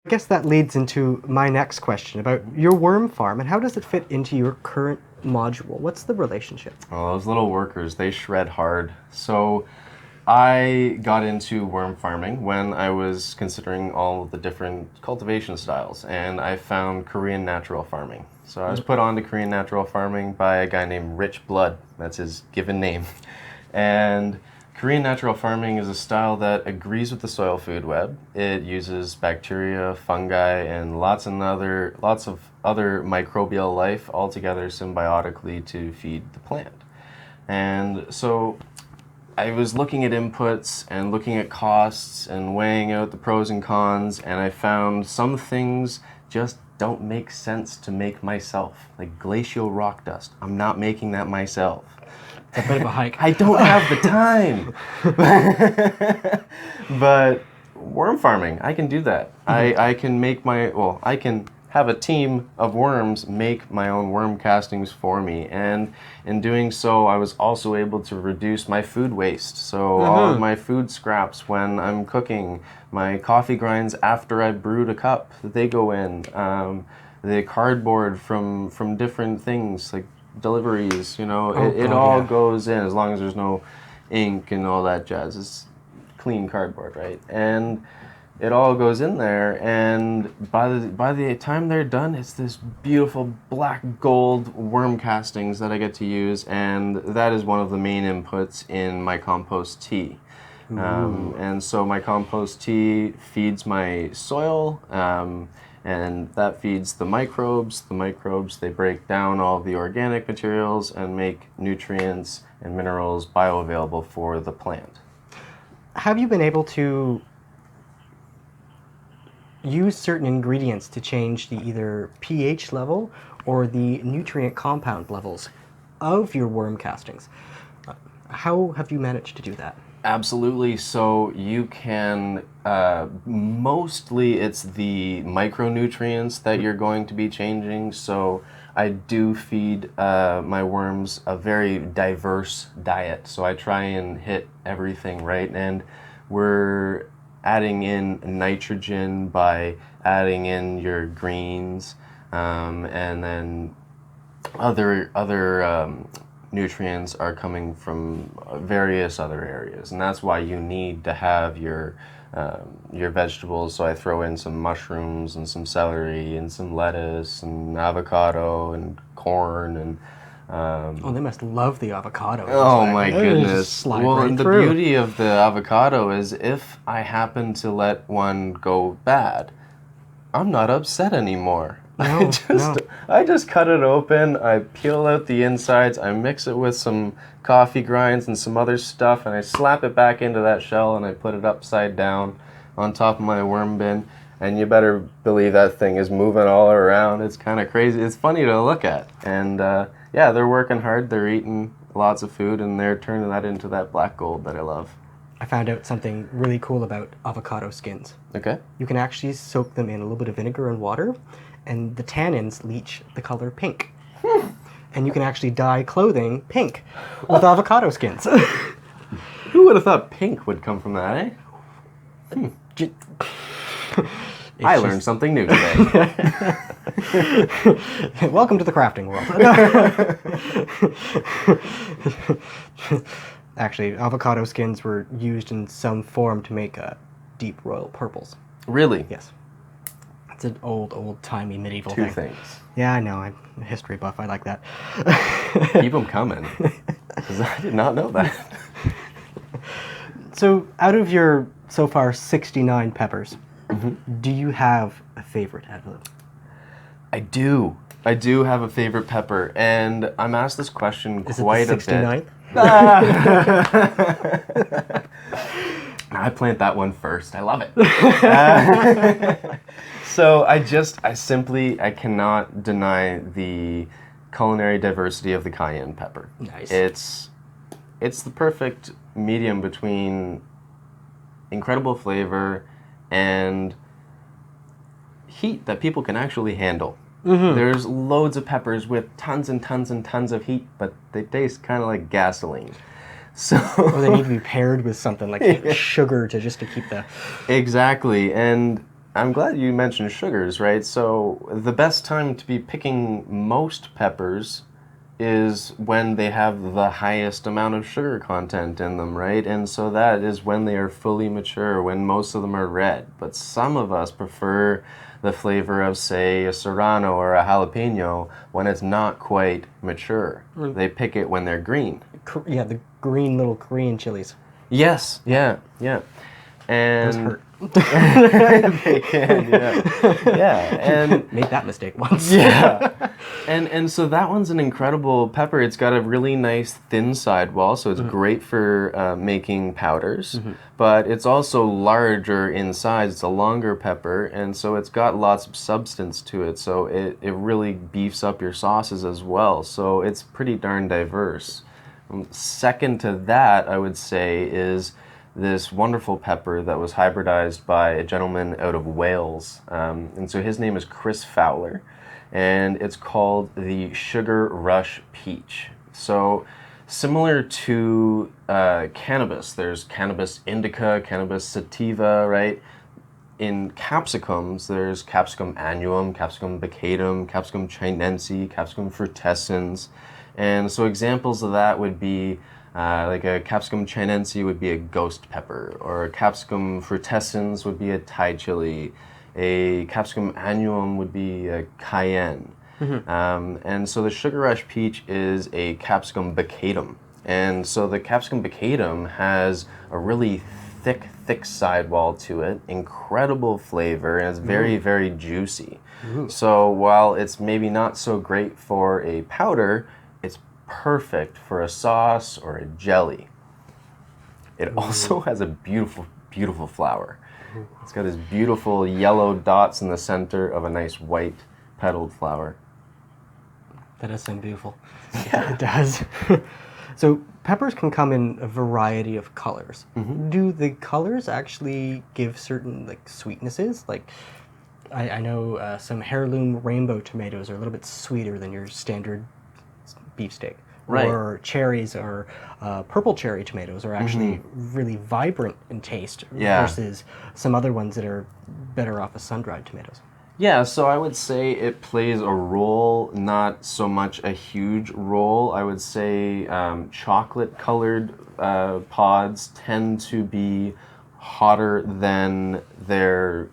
I guess that leads into my next question about your worm farm and how does it fit into your current module? What's the relationship? Well, those little workers, they shred hard. So I got into worm farming when I was considering all of the different cultivation styles, and I found Korean natural farming. So I was put on to Korean natural farming by a guy named Rich Blood. That's his given name. And Korean natural farming is a style that agrees with the soil food web. It uses bacteria, fungi, and lots of other microbial life all together symbiotically to feed the plant. And so I was looking at inputs and looking at costs and weighing out the pros and cons, and I found some things just don't make sense to make myself. Like glacial rock dust. I'm not making that myself. It's a bit of a hike. I don't have the time. But worm farming, I can do that. I can make I can have a team of worms make my own worm castings for me. And in doing so, I was also able to reduce my food waste. So all of my food scraps when I'm cooking, my coffee grinds after I brewed a cup, they go in. The cardboard from different things like deliveries, it all goes in as long as there's no ink and all that jazz. It's clean cardboard, right? And it all goes in there, and by the time they're done, it's this beautiful black gold worm castings that I get to use, and that is one of the main inputs in my compost tea. And so my compost tea feeds my soil, and that feeds the microbes. The microbes, they break down all of the organic materials and make nutrients and minerals bioavailable for the plant. Have you been able to use certain ingredients to change the either pH level or the nutrient compound levels of your worm castings? How have you managed to do that? Absolutely. So you can, mostly it's the micronutrients that you're going to be changing. So I do feed my worms a very diverse diet. So I try and hit everything, right? And we're adding in nitrogen by adding in your greens, and then other nutrients are coming from various other areas, and that's why you need to have your vegetables. So I throw in some mushrooms and some celery and some lettuce and avocado and corn and They must love the avocado. oh my goodness. Well, and the beauty of the avocado is if I happen to let one go bad, I'm not upset anymore. No, I just cut it open, I peel out the insides, I mix it with some coffee grinds and some other stuff, and I slap it back into that shell and I put it upside down on top of my worm bin. And you better believe that thing is moving all around. It's kind of crazy. It's funny to look at. And yeah, they're working hard. They're eating lots of food, and they're turning that into that black gold that I love. I found out something really cool about avocado skins. Okay. You can actually soak them in a little bit of vinegar and water, and the tannins leach the color pink. And you can actually dye clothing pink with avocado skins. Who would have thought pink would come from that, eh? I learned something new today. Welcome to the crafting world. Actually, avocado skins were used in some form to make deep royal purples. Really? Yes. It's an old-timey medieval Two thing. things. Yeah, I know. I'm a history buff. I like that. Keep them coming. Because I did not know that. So, out of your, so far, 69 peppers, do you have a favorite out of them? I do. I do have a favorite pepper, and I'm asked this question quite a bit. Is it the 69th? I plant that one first. I love it. So I cannot deny the culinary diversity of the cayenne pepper. Nice. It's the perfect medium between incredible flavor and heat that people can actually handle. There's loads of peppers with tons and tons and tons of heat, but they taste kind of like gasoline. So or they need to be paired with something like sugar to keep the... Exactly. And I'm glad you mentioned sugars, right? So the best time to be picking most peppers is when they have the highest amount of sugar content in them, right? And so that is when they are fully mature, when most of them are red. But some of us prefer the flavor of, say, a serrano or a jalapeno when it's not quite mature. They pick it when they're green. Yeah, the green little Korean chilies. Yes, yeah. And Those hurt. they can, yeah, and Made that mistake once. yeah, and so that one's an incredible pepper. It's got a really nice thin sidewall, so it's great for making powders. But it's also larger in size. It's a longer pepper, and so it's got lots of substance to it. So it really beefs up your sauces as well. So it's pretty darn diverse. Second to that, I would say, is this wonderful pepper that was hybridized by a gentleman out of Wales. And so his name is Chris Fowler, and it's called the Sugar Rush Peach. So similar to cannabis, there's cannabis indica, cannabis sativa, right? In capsicums, there's Capsicum annuum, Capsicum bacatum, Capsicum chinense, Capsicum frutescens. And so examples of that would be like a Capsicum chinense would be a ghost pepper, or a Capsicum frutescens would be a Thai chili. A Capsicum annuum would be a cayenne. And so the Sugar Rush Peach is a Capsicum bacatum. And so the Capsicum bacatum has a really thick sidewall to it, incredible flavor, and it's very, very juicy. So while it's maybe not so great for a powder, it's perfect for a sauce or a jelly. It also has a beautiful, beautiful flower. It's got these beautiful yellow dots in the center of a nice white petaled flower. That does sound beautiful. Yeah, it does. So peppers can come in a variety of colors. Do the colors actually give certain like sweetnesses? Like I know some heirloom rainbow tomatoes are a little bit sweeter than your standard beefsteak. Right. Or cherries or purple cherry tomatoes are actually really vibrant in taste versus some other ones that are better off as sun-dried tomatoes. Yeah, so I would say it plays a role, not so much a huge role. I would say chocolate-colored pods tend to be hotter than their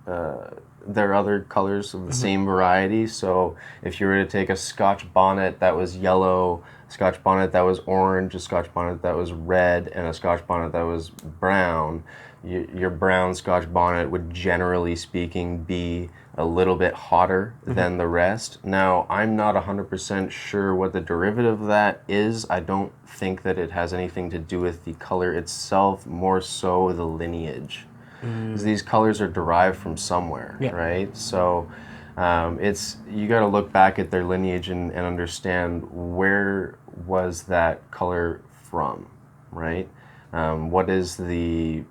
other colors of the same variety. So if you were to take a Scotch bonnet that was yellow, a Scotch bonnet that was orange, a Scotch bonnet that was red, and a Scotch bonnet that was brown, your brown Scotch bonnet would, generally speaking, be a little bit hotter than the rest. Now, I'm not 100% sure what the derivative of that is. I don't think that it has anything to do with the color itself, more so the lineage. Because these colors are derived from somewhere, right? So it's, you got to look back at their lineage and understand where was that color from, right? What is the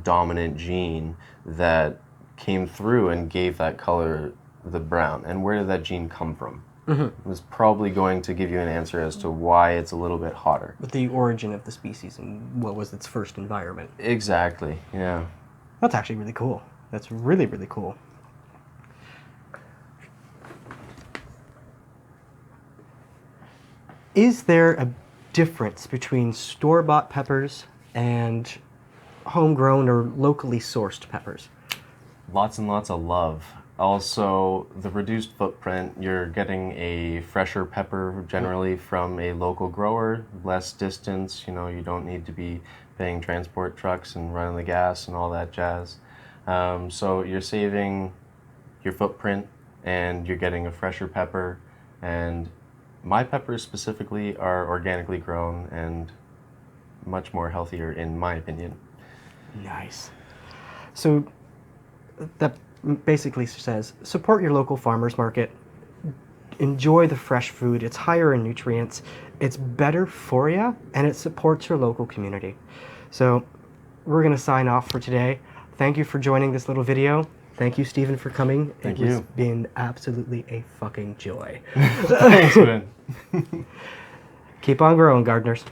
dominant gene that came through and gave that color the brown, and where did that gene come from? It was probably going to give you an answer as to why it's a little bit hotter. But the origin of the species and what was its first environment. Exactly, yeah. That's actually really cool. That's really, really cool. Is there a difference between store-bought peppers and homegrown or locally sourced peppers? Lots and lots of love. Also, the reduced footprint, you're getting a fresher pepper generally from a local grower, less distance, you know, you don't need to be paying transport trucks and running the gas and all that jazz. So you're saving your footprint and you're getting a fresher pepper, and my peppers specifically are organically grown and much more healthier in my opinion. Nice. So that basically says support your local farmers market, enjoy the fresh food, it's higher in nutrients, it's better for you, and it supports your local community. So we're going to sign off for today. Thank you for joining this little video. Thank you, Stephen, for coming. Thank it was you. been absolutely a fucking joy. Thanks, man. Keep on growing, gardeners.